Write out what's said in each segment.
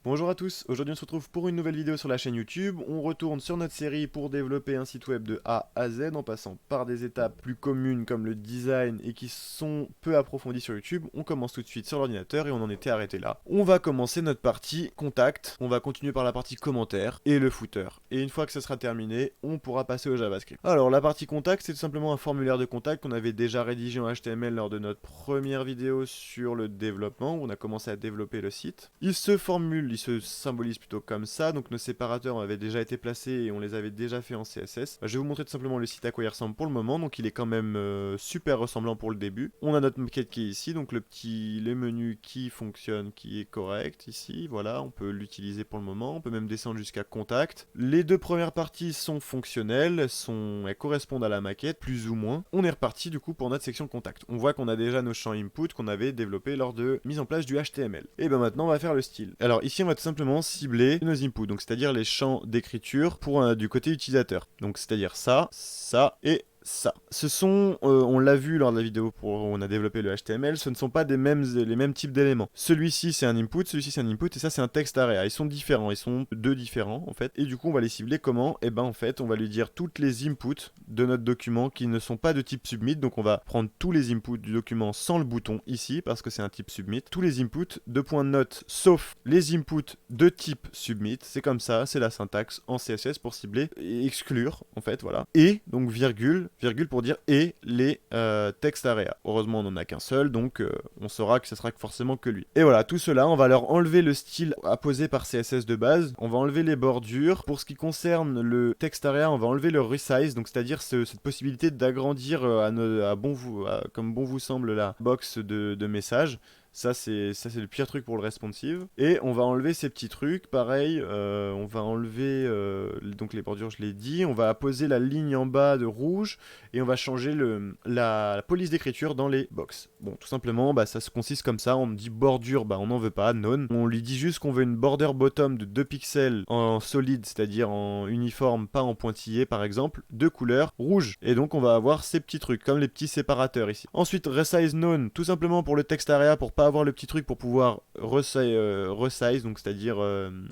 Bonjour à tous, aujourd'hui on se retrouve pour une nouvelle vidéo sur la chaîne YouTube. On retourne sur notre série pour développer un site web de A à Z en passant par des étapes plus communes comme le design et qui sont peu approfondies sur YouTube. On commence tout de suite sur l'ordinateur et on en était arrêté là. On va commencer notre partie contact, on va continuer par la partie commentaires et le footer. Et une fois que ça sera terminé, on pourra passer au JavaScript. Alors la partie contact, c'est tout simplement un formulaire de contact qu'on avait déjà rédigé en HTML lors de notre première vidéo sur le développement où on a commencé à développer le site. Il se symbolise plutôt comme ça, donc nos séparateurs avaient déjà été placés et on les avait déjà fait en CSS. Je vais vous montrer tout simplement le site à quoi il ressemble pour le moment, donc il est quand même super ressemblant pour le début. On a notre maquette qui est ici, donc les menus qui fonctionnent, qui est correct ici, voilà, on peut l'utiliser pour le moment, on peut même descendre jusqu'à contact. Les deux premières parties sont fonctionnelles, elles correspondent à la maquette, plus ou moins. On est reparti du coup pour notre section contact. On voit qu'on a déjà nos champs input qu'on avait développés lors de mise en place du HTML. Et ben maintenant on va faire le style. Alors ici on va tout simplement cibler nos inputs, donc c'est-à-dire les champs d'écriture pour du côté utilisateur. Donc c'est-à-dire ça, ça et ça. Ce sont, on l'a vu lors de la vidéo où on a développé le HTML, ce ne sont pas les mêmes types d'éléments. Celui-ci c'est un input, celui-ci c'est un input et ça c'est un text area. Ils sont différents, ils sont deux différents en fait. Et du coup on va les cibler comment? Et ben en fait on va lui dire toutes les inputs de notre document qui ne sont pas de type submit. Donc on va prendre tous les inputs du document sans le bouton ici parce que c'est un type submit. Tous les inputs de point de note sauf les inputs de type submit. C'est comme ça, c'est la syntaxe en CSS pour cibler et exclure en fait, voilà. Et donc virgule pour dire et les text area. Heureusement on n'en a qu'un seul, donc on saura que ce sera forcément que lui. Et voilà, tout cela, on va leur enlever le style apposé par CSS de base, on va enlever les bordures. Pour ce qui concerne le text area, on va enlever le resize, donc c'est-à-dire cette possibilité d'agrandir comme bon vous semble la box de messages. Ça c'est le pire truc pour le responsive. Et on va enlever ces petits trucs, pareil, on va enlever donc les bordures, je l'ai dit. On va apposer la ligne en bas de rouge et on va changer la police d'écriture dans les box. Bon, tout simplement, ça se consiste comme ça. On dit bordure, on n'en veut pas, none. On lui dit juste qu'on veut une border bottom de 2 pixels en solide, c'est-à-dire en uniforme, pas en pointillé par exemple, de couleur rouge. Et donc on va avoir ces petits trucs, comme les petits séparateurs ici. Ensuite, resize none, tout simplement pour le text area, pour pas avoir le petit truc pour pouvoir resize, donc c'est-à-dire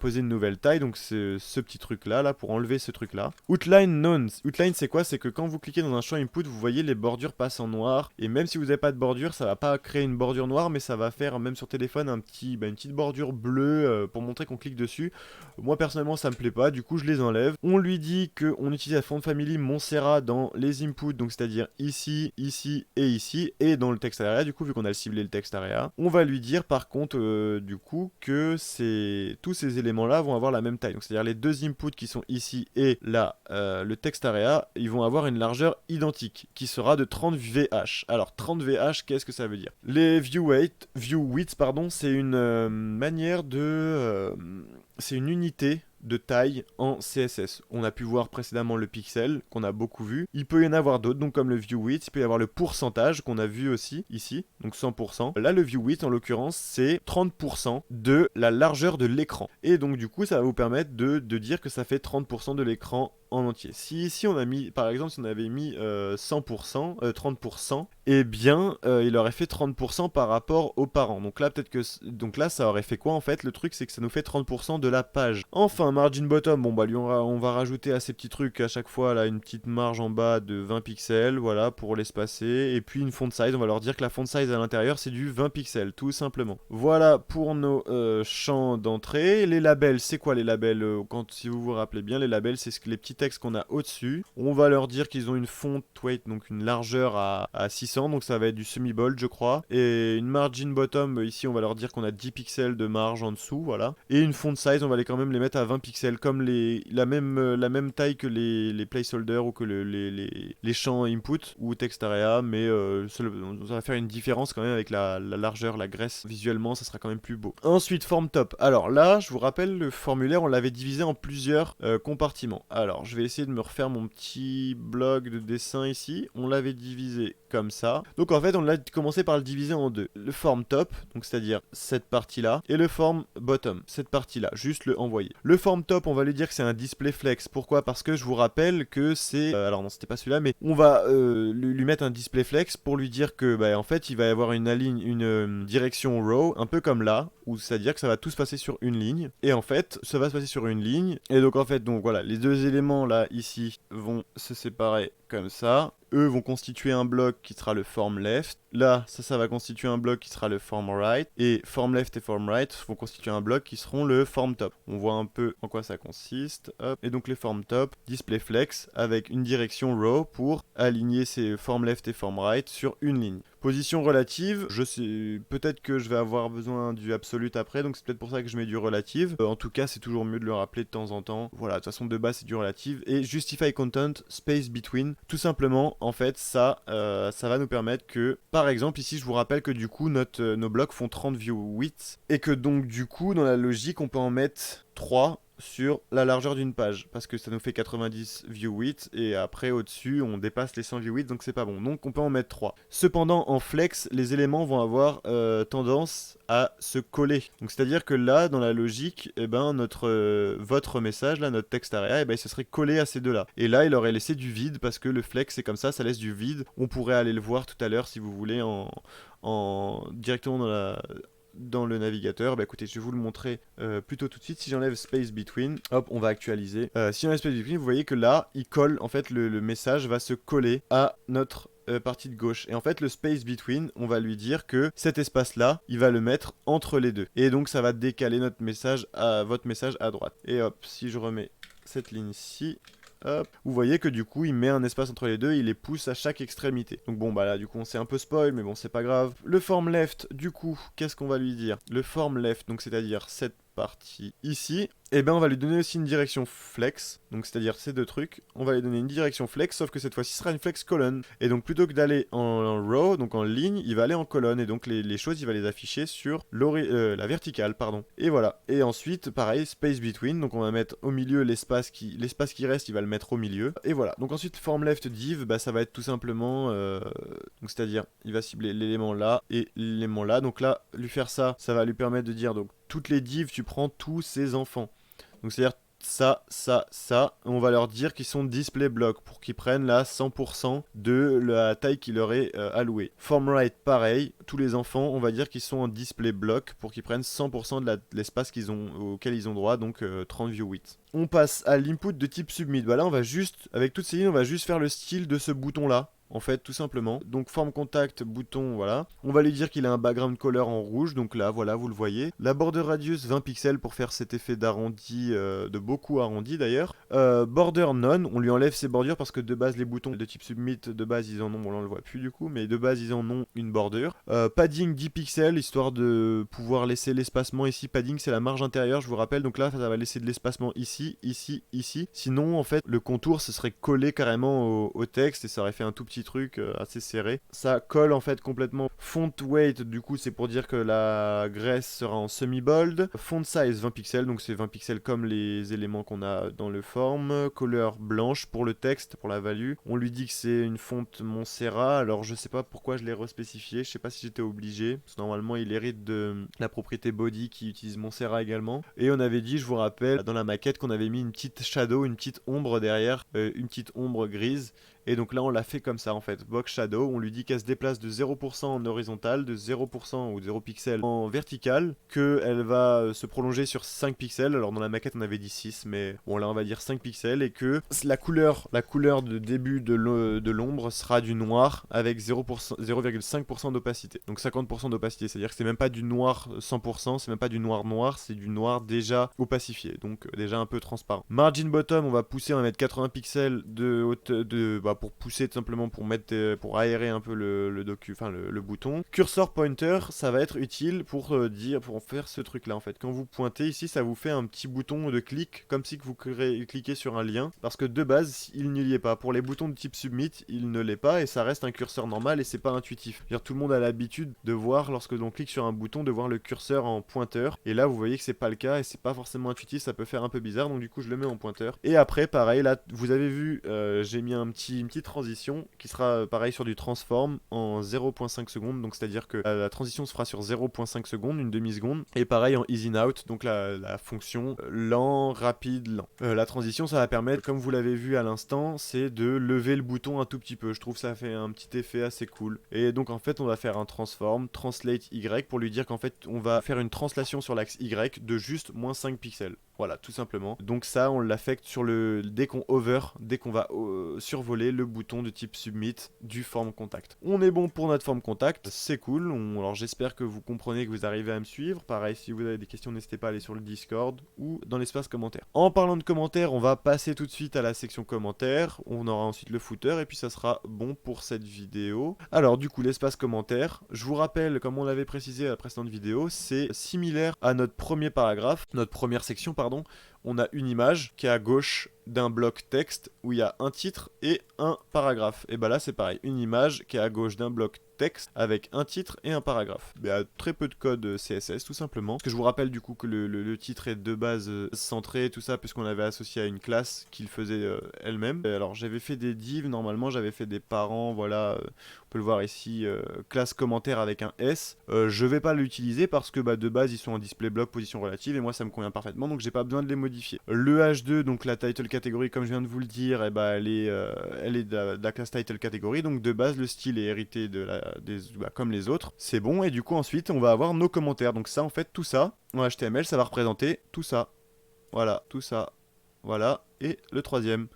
poser une nouvelle taille, donc c'est ce petit truc là pour enlever ce truc là. Outline none, outline c'est quoi? C'est que quand vous cliquez dans un champ input, vous voyez les bordures passent en noir, et même si vous n'avez pas de bordure, ça va pas créer une bordure noire, mais ça va faire même sur téléphone une petite bordure bleue pour montrer qu'on clique dessus. Moi personnellement ça me plaît pas, du coup je les enlève. On lui dit qu'on utilise la font family Montserrat dans les inputs, donc c'est-à-dire ici, ici et ici, et dans le text area, du coup vu qu'on a ciblé le text area. On va lui dire par contre du coup que tous ces éléments là vont avoir la même taille, donc c'est à dire les deux inputs qui sont ici et là le text area, ils vont avoir une largeur identique qui sera de 30 VH. Alors 30 VH, qu'est-ce que ça veut dire? Les view width pardon, c'est une manière de c'est une unité de taille en CSS. On a pu voir précédemment le pixel qu'on a beaucoup vu. Il peut y en avoir d'autres, donc comme le view width, il peut y avoir le pourcentage qu'on a vu aussi ici, donc 100%. Là le view width en l'occurrence c'est 30% de la largeur de l'écran. Et donc du coup ça va vous permettre de dire que ça fait 30% de l'écran en entier. Si ici on a mis, par exemple, si on avait mis 100%, 30%, eh bien il aurait fait 30% par rapport aux parents. Donc là ça aurait fait quoi en fait? Le truc c'est que ça nous fait 30% de la page. Enfin margin bottom, lui on va rajouter à ces petits trucs à chaque fois là une petite marge en bas de 20 pixels, voilà, pour l'espacer. Et puis une font size, on va leur dire que la font size à l'intérieur c'est du 20 pixels, tout simplement. Voilà pour nos champs d'entrée. Les labels, c'est quoi les labels? Si vous vous rappelez bien, les labels c'est les petits textes qu'on a au-dessus. On va leur dire qu'ils ont une font weight, donc une largeur à 600, donc ça va être du semi-bold je crois. Et une margin bottom, ici on va leur dire qu'on a 10 pixels de marge en dessous, voilà. Et une font size, on va quand même les mettre à 20 pixels, comme la même taille que les placeholders ou que les champs input ou text area, mais ça va faire une différence quand même avec la largeur, la graisse. Visuellement ça sera quand même plus beau. Ensuite form top. Alors là je vous rappelle le formulaire, on l'avait divisé en plusieurs compartiments. Alors je vais essayer de me refaire mon petit bloc de dessin ici. On l'avait divisé comme ça. Donc en fait, on l'a commencé par le diviser en deux. Le form top, donc c'est-à-dire cette partie-là, et le form bottom, cette partie-là, juste le envoyer. Le form top, on va lui dire que c'est un display flex. Pourquoi? Parce que je vous rappelle que c'est... alors non, c'était pas celui-là, mais on va lui mettre un display flex pour lui dire que, bah, en fait, il va y avoir une direction row, un peu comme là, où c'est-à-dire que ça va tout se passer sur une ligne. Et en fait, ça va se passer sur une ligne. Et donc en fait, donc voilà, les deux éléments là, ici, vont se séparer comme ça. Eux vont constituer un bloc qui sera le form left. Là, ça va constituer un bloc qui sera le form right. Et form left et form right vont constituer un bloc qui seront le form top. On voit un peu en quoi ça consiste. Hop. Et donc les form top, display flex avec une direction row pour aligner ces form left et form right sur une ligne. Position relative, je sais, peut-être que je vais avoir besoin du absolute après, donc c'est peut-être pour ça que je mets du relative. En tout cas, c'est toujours mieux de le rappeler de temps en temps. Voilà, de toute façon, de base, c'est du relative. Et justify content, space between, tout simplement, en fait, ça va nous permettre que, par exemple, ici, je vous rappelle que du coup, nos blocs font 30 view width, et que donc, du coup, dans la logique, on peut en mettre 3 sur la largeur d'une page, parce que ça nous fait 90 view width, et après au-dessus on dépasse les 100 view width, donc c'est pas bon, donc on peut en mettre 3. Cependant en flex, les éléments vont avoir tendance à se coller, donc c'est à dire que là dans la logique, eh ben, votre message là, notre texte area, eh ben, il se serait collé à ces deux là, et là il aurait laissé du vide, parce que le flex c'est comme ça laisse du vide. On pourrait aller le voir tout à l'heure si vous voulez directement dans le navigateur. Bah écoutez, je vais vous le montrer plutôt tout de suite. Si j'enlève space between, hop, on va actualiser. Si j'enlève space between, vous voyez que là, il colle, en fait, le message va se coller à notre partie de gauche. Et en fait, le space between, on va lui dire que cet espace-là, il va le mettre entre les deux. Et donc, ça va décaler votre message à droite. Et hop, si je remets cette ligne-ci, hop, vous voyez que du coup il met un espace entre les deux, il les pousse à chaque extrémité. Donc bon bah là du coup on s'est un peu spoil, mais bon c'est pas grave. Le form left, du coup, qu'est-ce qu'on va lui dire? Le form left, donc c'est-à-dire cette partie ici, et ben on va lui donner aussi une direction flex, donc c'est-à-dire ces deux trucs, on va lui donner une direction flex, sauf que cette fois-ci ce sera une flex colonne, et donc plutôt que d'aller en row, donc en ligne, il va aller en colonne, et donc les choses il va les afficher sur la verticale, pardon. Et voilà, et ensuite pareil, space between, donc on va mettre au milieu l'espace qui reste, il va le mettre au milieu, et voilà. Donc ensuite form left div, bah ça va être tout simplement, donc c'est-à-dire il va cibler l'élément là et l'élément là, donc là lui faire ça, ça va lui permettre de dire donc toutes les divs, tu prends tous ces enfants. Donc c'est-à-dire ça, on va leur dire qu'ils sont display block pour qu'ils prennent là 100% de la taille qui leur est allouée. Form right, pareil, tous les enfants, on va dire qu'ils sont en display block pour qu'ils prennent 100% de l'espace auquel ils ont droit, donc 30 view width. On passe à l'input de type submit. Bah là, on va juste, avec toutes ces lignes, on va juste faire le style de ce bouton-là. En fait, tout simplement. Donc, form contact, bouton, voilà. On va lui dire qu'il a un background color en rouge. Donc là, voilà, vous le voyez. La border radius, 20 pixels pour faire cet effet d'arrondi, de beaucoup arrondi d'ailleurs. Border none, on lui enlève ses bordures parce que de base, les boutons de type submit, de base, ils en ont, bon là, on le voit plus du coup, mais de base, ils en ont une bordure. Padding, 10 pixels, histoire de pouvoir laisser l'espacement ici. Padding, c'est la marge intérieure, je vous rappelle. Donc là, ça va laisser de l'espacement ici, ici, ici. Sinon, en fait, le contour, ce serait collé carrément au texte et ça aurait fait un tout petit truc assez serré. Ça colle en fait complètement. Font weight, du coup c'est pour dire que la graisse sera en semi-bold. Font size 20 pixels, donc c'est 20 pixels comme les éléments qu'on a dans le form. Couleur blanche pour le texte, pour la value. On lui dit que c'est une fonte Montserrat, alors je sais pas pourquoi je l'ai respécifié, je sais pas si j'étais obligé, parce que normalement il hérite de la propriété body qui utilise Montserrat également. Et on avait dit, je vous rappelle, dans la maquette qu'on avait mis une petite shadow, une petite ombre derrière, une petite ombre grise. Et donc là on l'a fait comme ça en fait, box shadow, on lui dit qu'elle se déplace de 0% en horizontal, de 0% ou 0 pixels en vertical, qu'elle va se prolonger sur 5 pixels, alors dans la maquette on avait dit 6, mais bon là on va dire 5 pixels, et que la couleur de début de l'ombre sera du noir avec 0,5% d'opacité, donc 50% d'opacité, c'est à dire que c'est même pas du noir 100%, c'est même pas du noir noir, c'est du noir déjà opacifié, donc déjà un peu transparent. Margin bottom, on va pousser, on va mettre 80 pixels de pour pousser tout simplement pour mettre pour aérer un peu le bouton. Cursor pointer, ça va être utile pour pour faire ce truc là en fait. Quand vous pointez ici, ça vous fait un petit bouton de clic comme si que vous cliquez sur un lien, parce que de base il n'y est pas. Pour les boutons de type submit, il ne l'est pas et ça reste un curseur normal et c'est pas intuitif. C'est-à-dire, tout le monde a l'habitude de voir lorsque l'on clique sur un bouton de voir le curseur en pointeur, et là vous voyez que c'est pas le cas et c'est pas forcément intuitif, ça peut faire un peu bizarre, donc du coup je le mets en pointeur. Et après pareil, là vous avez vu, j'ai mis une petite transition qui sera pareil sur du transform en 0.5 secondes, donc c'est à dire que la transition se fera sur 0.5 secondes, une demi-seconde, et pareil en easy in out, donc la fonction lent, rapide, lent. La transition, ça va permettre, comme vous l'avez vu à l'instant, c'est de lever le bouton un tout petit peu. Je trouve ça fait un petit effet assez cool. Et donc en fait on va faire un transform, translate Y, pour lui dire qu'en fait on va faire une translation sur l'axe Y de juste moins 5 pixels. Voilà, tout simplement. Donc ça, on l'affecte sur dès qu'on va survoler le bouton de type submit du form contact. On est bon pour notre form contact, c'est cool. Alors j'espère que vous comprenez, que vous arrivez à me suivre. Pareil, si vous avez des questions, n'hésitez pas à aller sur le Discord ou dans l'espace commentaire. En parlant de commentaires, on va passer tout de suite à la section commentaires. On aura ensuite le footer et puis ça sera bon pour cette vidéo. Alors du coup, l'espace commentaires, je vous rappelle, comme on l'avait précisé à la précédente vidéo, c'est similaire à notre premier paragraphe, notre première section, pardon. On a une image qui est à gauche d'un bloc texte où il y a un titre et un paragraphe. Et bah là c'est pareil, une image qui est à gauche d'un bloc texte avec un titre et un paragraphe. Il y a très peu de code CSS tout simplement. Parce que je vous rappelle du coup que le titre est de base centré, tout ça, puisqu'on l'avait associé à une classe qu'il faisait elle-même. Alors j'avais fait des divs, normalement j'avais fait des parents, voilà, on peut le voir ici, classe commentaire avec un S. Je vais pas l'utiliser parce que de base ils sont en display block position relative et moi ça me convient parfaitement, donc j'ai pas besoin de les modifier. Le H2, donc la title category, comme je viens de vous le dire, elle est de la classe title category, donc de base le style est hérité comme les autres, c'est bon. Et du coup ensuite on va avoir nos commentaires, donc ça en fait tout ça en HTML ça va représenter tout ça, voilà, tout ça, voilà, et le troisième.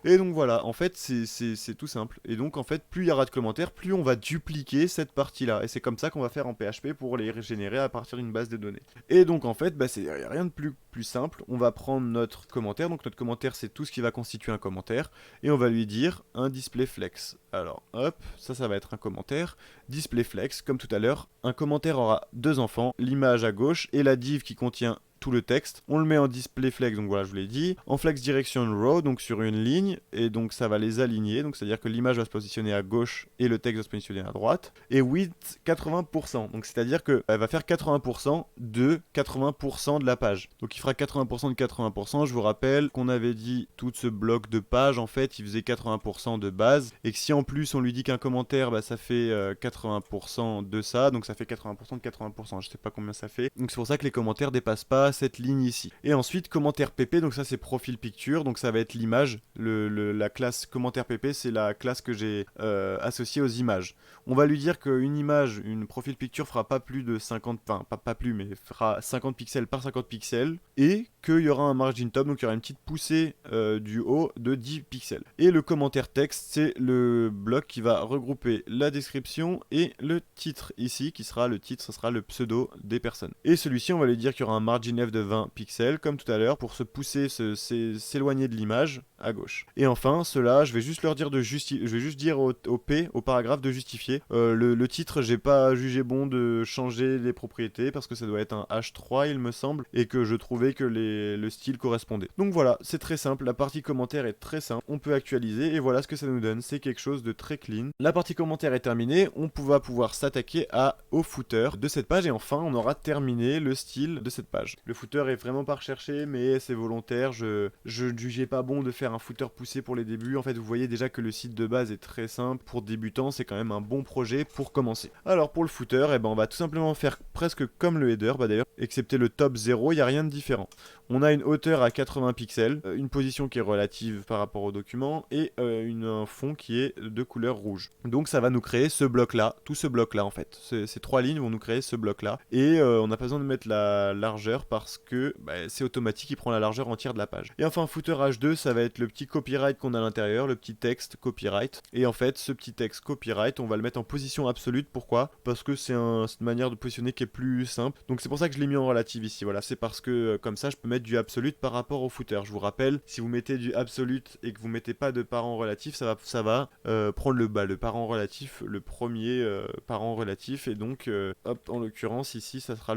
Et donc voilà, en fait c'est tout simple. Et donc en fait plus il y aura de commentaires, plus on va dupliquer cette partie là. Et c'est comme ça qu'on va faire en PHP pour les régénérer à partir d'une base de données. Et donc en fait c'est rien de plus simple. On va prendre notre commentaire. Donc notre commentaire c'est tout ce qui va constituer un commentaire. Et on va lui dire un display flex. Alors hop, ça va être un commentaire. Display flex, comme tout à l'heure. Un commentaire aura deux enfants, l'image à gauche et la div qui contient tout le texte. On le met en display flex, donc voilà, je vous l'ai dit. En flex direction row, donc sur une ligne, et donc ça va les aligner, donc c'est-à-dire que l'image va se positionner à gauche et le texte va se positionner à droite. Et width 80%, donc c'est-à-dire qu'elle va faire 80% de 80% de la page. Donc il fera 80% de 80%. Je vous rappelle qu'on avait dit tout ce bloc de page, en fait, il faisait 80% de base, et que si en plus on lui dit qu'un commentaire, ça fait 80% de ça, donc ça fait 80% de 80%. Je sais pas combien ça fait. Donc c'est pour ça que les commentaires dépassent pas cette ligne ici. Et ensuite commentaire pp, donc ça c'est profil picture, donc ça va être l'image. La classe commentaire pp, c'est la classe que j'ai associée aux images. On va lui dire qu'une image, une profil picture fera pas plus de 50, enfin pas plus, mais fera 50 pixels par 50 pixels, et qu'il y aura un margin top, donc il y aura une petite poussée du haut de 10 pixels. Et le commentaire texte, c'est le bloc qui va regrouper la description et le titre ici, qui sera le titre, ce sera le pseudo des personnes. Et celui-ci, on va lui dire qu'il y aura un margin left de 20 pixels, comme tout à l'heure, pour se pousser, s'éloigner de l'image à gauche. Et enfin, ceux-là, je vais juste leur dire je vais juste dire au P, au paragraphe, de justifier. Le titre, j'ai pas jugé bon de changer les propriétés, parce que ça doit être un H3, il me semble, et que je trouvais que le style correspondait. Donc voilà, c'est très simple, la partie commentaire est très simple, on peut actualiser, et voilà ce que ça nous donne, c'est quelque chose de très clean. La partie commentaire est terminée, on va pouvoir s'attaquer au footer de cette page, et enfin, on aura terminé le style de cette page. Le footer est vraiment pas recherché, mais c'est volontaire, je ne jugeais pas bon de faire un footer poussé pour les débuts. En fait, vous voyez déjà que le site de base est très simple, pour débutants, c'est quand même un bon projet pour commencer. Alors pour le footer, on va tout simplement faire presque comme le header, d'ailleurs, excepté le top 0, il n'y a rien de différent. On a une hauteur à 80 pixels, une position qui est relative par rapport au document, et un fond qui est de couleur rouge. Donc ça va nous créer ce bloc-là, tout ce bloc-là en fait. Ces trois lignes vont nous créer ce bloc-là, et on n'a pas besoin de mettre la largeur, parce que c'est automatique, il prend la largeur entière de la page. Et enfin, footer H2, ça va être le petit copyright qu'on a à l'intérieur, le petit texte copyright. Et en fait, ce petit texte copyright, on va le mettre en position absolue. Pourquoi? Parce que c'est une manière de positionner qui est plus simple. Donc c'est pour ça que je l'ai mis en relative ici. Voilà, c'est parce que comme ça, je peux mettre du absolute par rapport au footer. Je vous rappelle, si vous mettez du absolute et que vous mettez pas de parent relatif, ça va prendre le parent relatif, le premier parent relatif. Et donc, hop, en l'occurrence ici, ça sera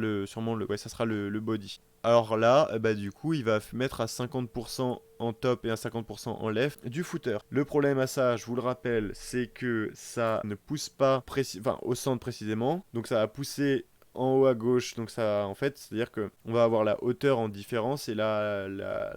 ça sera le body. Alors là, du coup, il va mettre à 50% en top et à 50% en left du footer. Le problème à ça, je vous le rappelle, c'est que ça ne pousse pas au centre précisément. Donc ça va pousser en haut à gauche. Donc ça, en fait, c'est-à-dire que on va avoir la hauteur en différence et la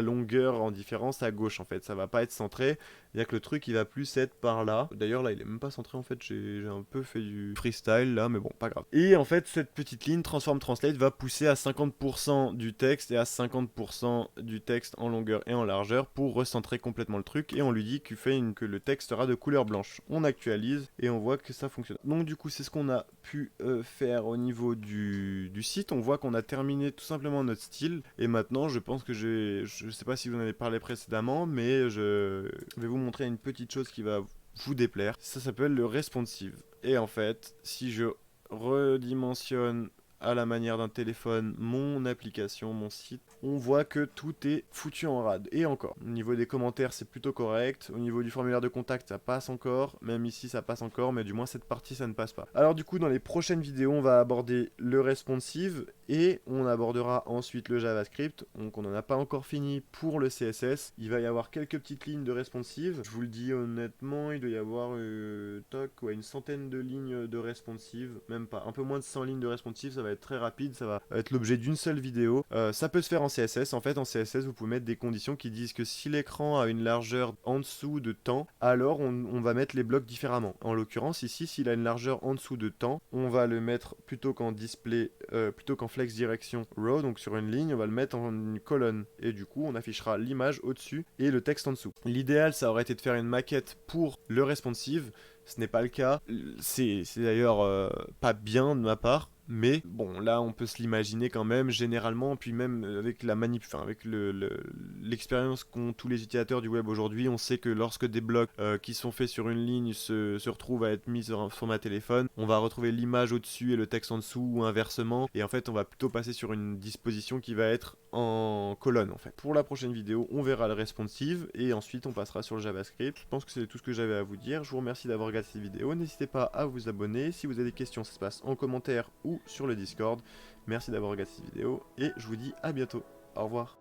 longueur en différence à gauche en fait, ça va pas être centré, c'est-à-dire que le truc il va plus être par là. D'ailleurs là il est même pas centré en fait, j'ai un peu fait du freestyle là, mais bon, pas grave. Et en fait cette petite ligne transform translate va pousser à 50% du texte et à 50% du texte en longueur et en largeur pour recentrer complètement le truc, et on lui dit que le texte sera de couleur blanche. On actualise et on voit que ça fonctionne. Donc du coup c'est ce qu'on a pu faire au niveau du site. On voit qu'on a terminé tout simplement notre style, et maintenant je pense que je sais pas si vous en avez parlé précédemment, mais je vais vous montrer une petite chose qui va vous déplaire. Ça s'appelle le responsive. Et en fait, si je redimensionne à la manière d'un téléphone mon application, mon site, on voit que tout est foutu en rade. Et encore, au niveau des commentaires c'est plutôt correct, au niveau du formulaire de contact ça passe encore, même ici ça passe encore, mais du moins cette partie ça ne passe pas. Alors du coup dans les prochaines vidéos on va aborder le responsive et on abordera ensuite le JavaScript. Donc on n'en a pas encore fini pour le CSS, il va y avoir quelques petites lignes de responsive, je vous le dis honnêtement, il doit y avoir une centaine de lignes de responsive, même pas, un peu moins de 100 lignes de responsive, ça va être très rapide, ça va être l'objet d'une seule vidéo. Ça peut se faire en CSS. En fait, en CSS, vous pouvez mettre des conditions qui disent que si l'écran a une largeur en dessous de temps, alors on va mettre les blocs différemment. En l'occurrence, ici, s'il a une largeur en dessous de temps, on va le mettre plutôt qu'en display, plutôt qu'en flex direction row, donc sur une ligne, on va le mettre en une colonne. Et du coup, on affichera l'image au-dessus et le texte en dessous. L'idéal, ça aurait été de faire une maquette pour le responsive. Ce n'est pas le cas. C'est d'ailleurs pas bien de ma part. Mais bon, là on peut se l'imaginer quand même, généralement, puis même avec la avec l'expérience qu'ont tous les utilisateurs du web aujourd'hui, on sait que lorsque des blocs qui sont faits sur une ligne se retrouvent à être mis sur un format téléphone, on va retrouver l'image au-dessus et le texte en dessous ou inversement, et en fait on va plutôt passer sur une disposition qui va être en colonne en fait. Pour la prochaine vidéo, on verra le responsive et ensuite on passera sur le JavaScript. Je pense que c'est tout ce que j'avais à vous dire. Je vous remercie d'avoir regardé cette vidéo. N'hésitez pas à vous abonner. Si vous avez des questions, ça se passe en commentaire ou sur le Discord. Merci d'avoir regardé cette vidéo et je vous dis à bientôt. Au revoir.